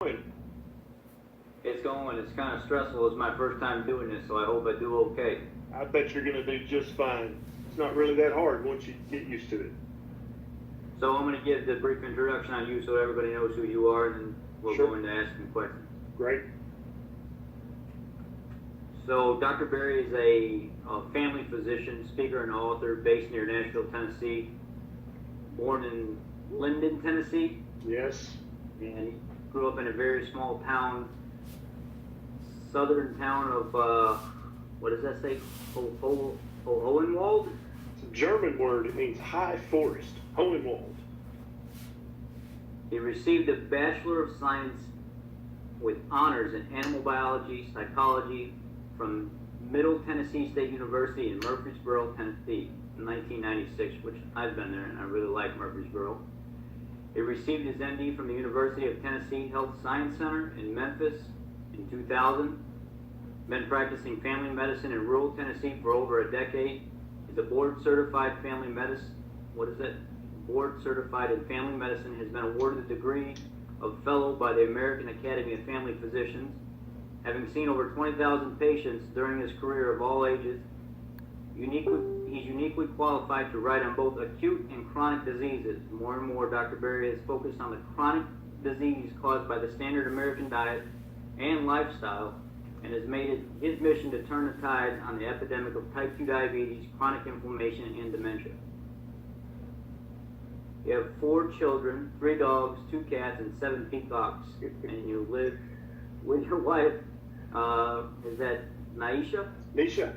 It's going. It's kind of stressful. It's my first time doing this, so I hope I do okay. I bet you're going to do just fine. It's not really that hard once you get used to it. So I'm going to give the brief introduction on you so everybody knows who you are, and then we'll Sure. go into asking questions. Great. So Dr. Berry is a family physician, speaker, and author based near Nashville, Tennessee. Born in Linden, Tennessee, Yes. and he grew up in a very small town, southern town of, what does that say? Hohenwald? It's a German word. It means high forest. Hohenwald. He received a Bachelor of Science with honors in animal biology, psychology from Middle Tennessee State University in Murfreesboro, Tennessee in 1996, which I've been there and I really like Murfreesboro. He received his MD from the University of Tennessee Health Science Center in Memphis in 2000. Been practicing family medicine in rural Tennessee for over a decade. He's a board certified family medicine. What is it? Board certified in family medicine. Has been awarded the degree of fellow by the American Academy of Family Physicians. Having seen over 20,000 patients during his career of all ages, he's uniquely qualified to write on both acute and chronic diseases. More and more, Dr. Berry has focused on the chronic disease caused by the standard American diet and lifestyle, and has made it his mission to turn the tide on the epidemic of type 2 diabetes, chronic inflammation, and dementia. You have 4 children, 3 dogs, 2 cats, and 7 peacocks, and you live with your wife. Is that Naisha? Nisha,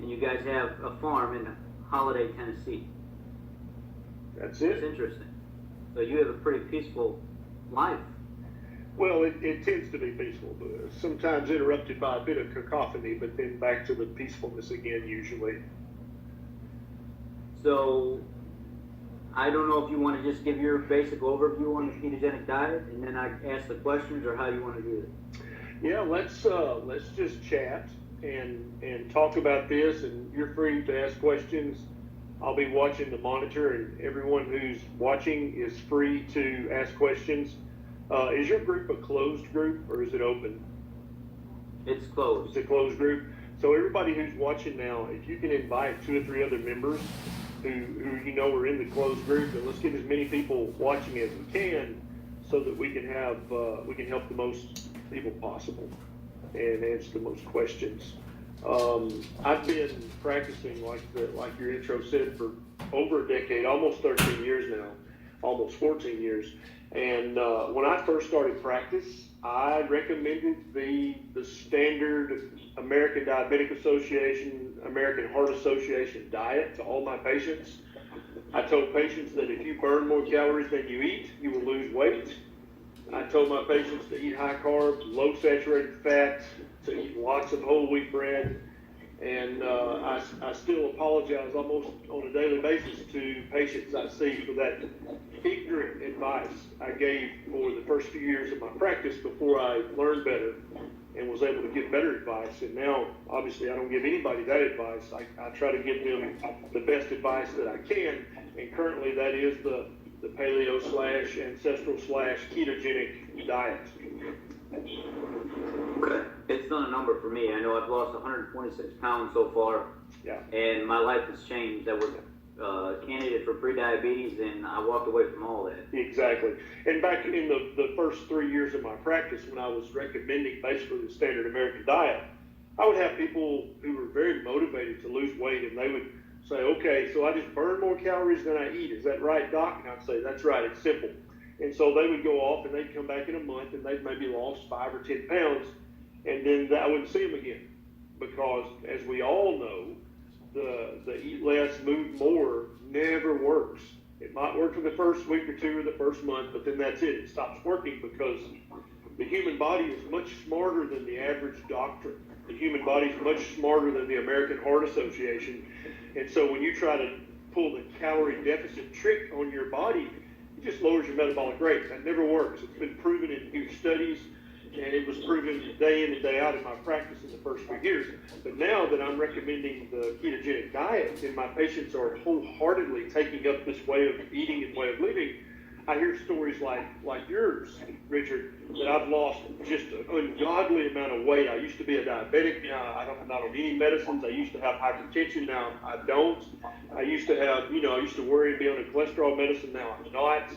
and you guys have a farm in Holiday, Tennessee. That's It's it. interesting. So you have a pretty peaceful life. Well, it tends to be peaceful. Sometimes interrupted by a bit of cacophony, but then back to the peacefulness again, usually. So I don't know if you want to just give your basic overview on the ketogenic diet, and then I ask the questions, or how you want to do it. Yeah, let's just chat and talk about this, and you're free to ask questions. I'll be watching the monitor, and everyone who's watching is free to ask questions. Is your group a closed group or is it open? It's closed. It's a closed group. So everybody who's watching now, if you can invite 2 or 3 other members who you know are in the closed group, and let's get as many people watching as we can, so that we can help the most people possible and answer the most questions. I've been practicing like your intro said for over a decade, almost 13 years now, almost 14 years. And when I first started practice, I recommended the standard American Diabetic Association, American Heart Association diet to all my patients. I told patients that if you burn more calories than you eat, you will lose weight. I told my patients to eat high carb, low saturated fat, to eat lots of whole wheat bread. And I still apologize almost on a daily basis to patients I see for that ignorant advice I gave for the first few years of my practice before I learned better and was able to give better advice. And now, obviously, I don't give anybody that advice. I try to give them the best advice that I can. And currently, that is the paleo / ancestral / ketogenic diet. Okay. It's done a number for me. I know I've lost 126 pounds so far, Yeah. and my life has changed. I was candidate for pre-diabetes, and I walked away from all that. Exactly. And back in the first 3 years of my practice, when I was recommending basically the standard American diet, I would have people who were very motivated to lose weight, and they would say, okay, so I just burn more calories than I eat. Is that right, doc? And I'd say, that's right, it's simple. And so they would go off, and they'd come back in a month, and they'd maybe lost 5 or 10 pounds, and then I wouldn't see them again. Because, as we all know, the eat less, move more never works. It might work for the first week or 2 or the first month, but then that's it. It stops working because the human body is much smarter than the average doctor. The human body is much smarter than the American Heart Association. And so when you try to pull the calorie deficit trick on your body, it just lowers your metabolic rate. That never works. It's been proven in huge studies, and it was proven day in and day out in my practice in the first few years. But now that I'm recommending the ketogenic diet and my patients are wholeheartedly taking up this way of eating and way of living, I hear stories like yours, Richard, that I've lost just an ungodly amount of weight. I used to be a diabetic. Now I'm not on any medicines. I used to have hypertension. Now I don't. I used to have, I used to worry and be on a cholesterol medicine. Now I'm not.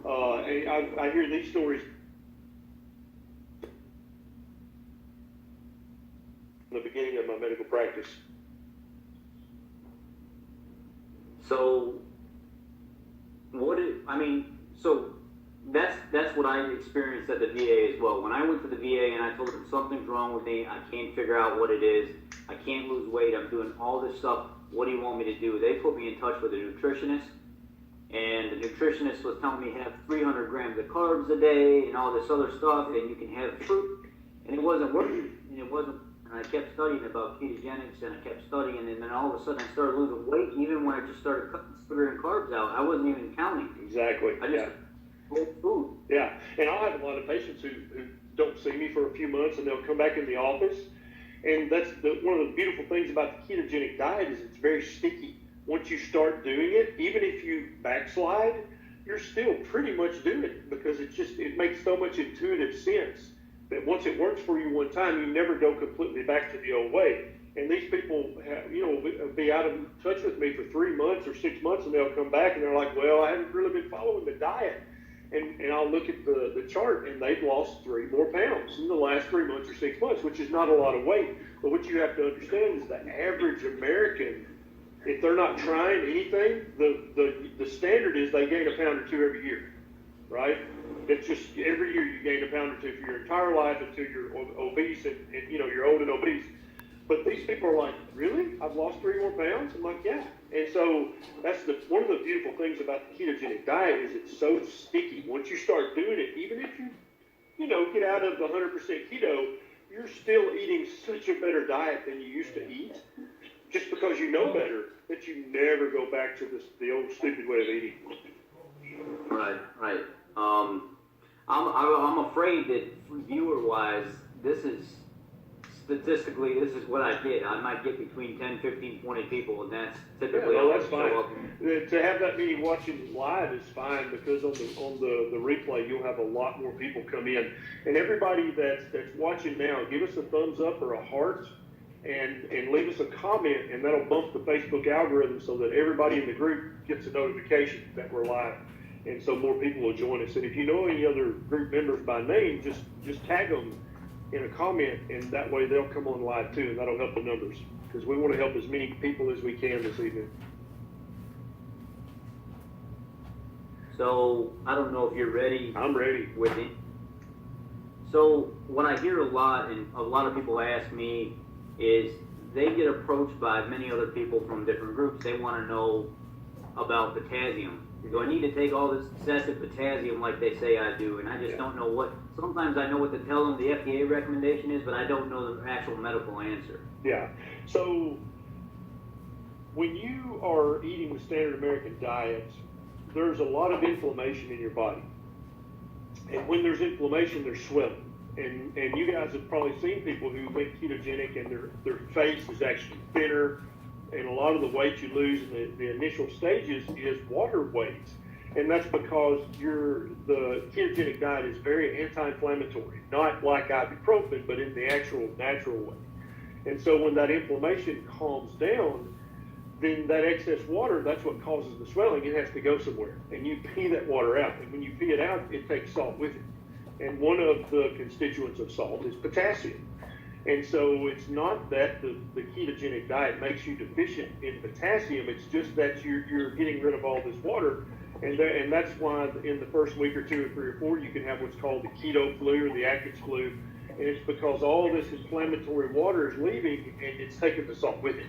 And I hear these stories in the beginning of my medical practice. So, so that's what I experienced at the VA as well. When I went to the VA and I told them something's wrong with me, I can't figure out what it is, I can't lose weight, I'm doing all this stuff, what do you want me to do? They put me in touch with a nutritionist, and the nutritionist was telling me have 300 grams of carbs a day and all this other stuff, and you can have fruit, and it wasn't working, and I kept studying about ketogenics, and I kept studying, and then all of a sudden I started losing weight, even when I just started cutting sugar and carbs out. I wasn't even counting. Exactly. I just ate food. Yeah, and I'll have a lot of patients who don't see me for a few months, and they'll come back in the office, and that's one of the beautiful things about the ketogenic diet is it's very sticky. Once you start doing it, even if you backslide, you're still pretty much doing it because it makes so much intuitive sense that once it works for you one time, you never go completely back to the old way. And these people, be out of touch with me for 3 months or 6 months, and they'll come back and they're like, well, I haven't really been following the diet. And I'll look at the chart, and they've lost 3 more pounds in the last 3 months or 6 months, which is not a lot of weight. But what you have to understand is the average American, if they're not trying anything, the standard is they gain a pound or 2 every year, right? It's just every year you gain a pound or 2 for your entire life until you're obese and you're old and obese. But these people are like, really? I've lost 3 more pounds? I'm like, yeah. And so that's one of the beautiful things about the ketogenic diet is it's so sticky. Once you start doing it, even if you get out of the 100% keto, you're still eating such a better diet than you used to eat, just because you know better, that you never go back to the old stupid way of eating. Right. I'm afraid that viewer-wise, statistically, this is what I get. I might get between 10, 15, 20 people, and that's typically all that's fine. Up. To have that many watching live is fine because on the replay, you'll have a lot more people come in. And everybody that's watching now, give us a thumbs up or a heart and leave us a comment, and that'll bump the Facebook algorithm so that everybody in the group gets a notification that we're live. And so more people will join us. And if you know any other group members by name, just tag them in a comment, and that way they'll come on live too, and that'll help the numbers because we want to help as many people as we can this evening. So I don't know if you're ready. I'm ready. With it. So what I hear a lot, and a lot of people ask me, is they get approached by many other people from different groups. They want to know about potassium. Do I need to take all this excessive potassium like they say I do? And I just don't know what. Sometimes I know what to tell them the FDA recommendation is, but I don't know the actual medical answer. Yeah. So when you are eating the standard American diet, there's a lot of inflammation in your body. And when there's inflammation, there's swelling. And you guys have probably seen people who went ketogenic and their face is actually thinner. And a lot of the weight you lose in the initial stages is water weight. And that's because the ketogenic diet is very anti-inflammatory, not like ibuprofen, but in the actual natural way. And so when that inflammation calms down, then that excess water, that's what causes the swelling. It has to go somewhere. And you pee that water out. And when you pee it out, it takes salt with it. And one of the constituents of salt is potassium. And so it's not that the ketogenic diet makes you deficient in potassium. It's just that you're getting rid of all this water. And that's why in the first week or 2 or 3 or 4, you can have what's called the keto flu or the Atkins flu. And it's because all this inflammatory water is leaving and it's taking the salt with it.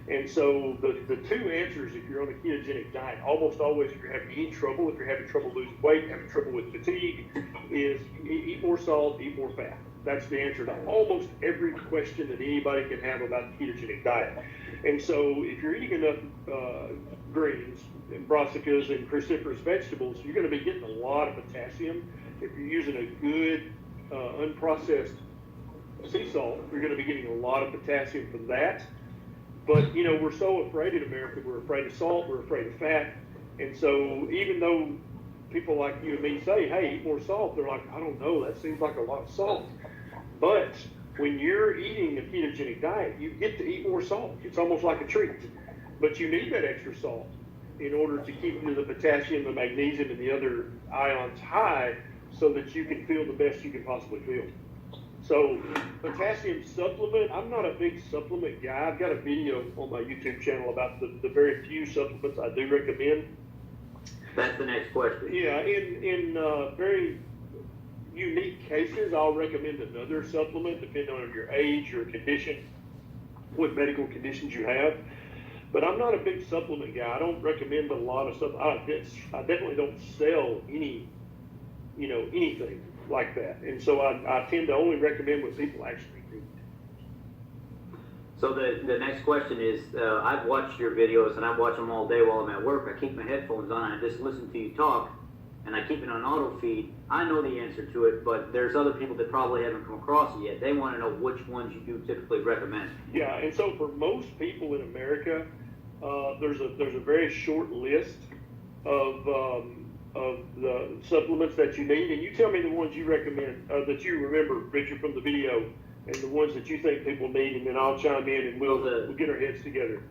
And so the 2 answers, if you're on a ketogenic diet, almost always, if you're having any trouble, if you're having trouble losing weight, having trouble with fatigue, is eat more salt, eat more fat. That's the answer to almost every question that anybody can have about the ketogenic diet. And so if you're eating enough greens and brassicas and cruciferous vegetables, you're going to be getting a lot of potassium. If you're using a good unprocessed sea salt, you're going to be getting a lot of potassium from that. But, we're so afraid in America. We're afraid of salt. We're afraid of fat. And so even though people like you and me say, hey, eat more salt, they're like, I don't know, that seems like a lot of salt. But when you're eating a ketogenic diet, you get to eat more salt. It's almost like a treat. But you need that extra salt in order to keep the potassium, the magnesium, and the other ions high so that you can feel the best you can possibly feel. So potassium supplement, I'm not a big supplement guy. I've got a video on my YouTube channel about the very few supplements I do recommend. That's the next question. Yeah, in very unique cases, I'll recommend another supplement depending on your age, your condition, what medical conditions you have. But I'm not a big supplement guy. I don't recommend a lot of stuff. I definitely don't sell anything like that. And so I tend to only recommend what people actually need. So the next question is, I've watched your videos and I watch them all day while I'm at work. I keep my headphones on and I just listen to you talk, and I keep it on auto feed. I know the answer to it, but there's other people that probably haven't come across it yet. They want to know which ones you do typically recommend. Yeah, and so for most people in America, there's a very short list of the supplements that you need, and you tell me the ones you recommend, that you remember, Richard, from the video, and the ones that you think people need, and then I'll chime in and we'll get our heads together.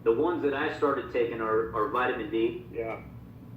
The ones that I started taking are vitamin D. Yeah.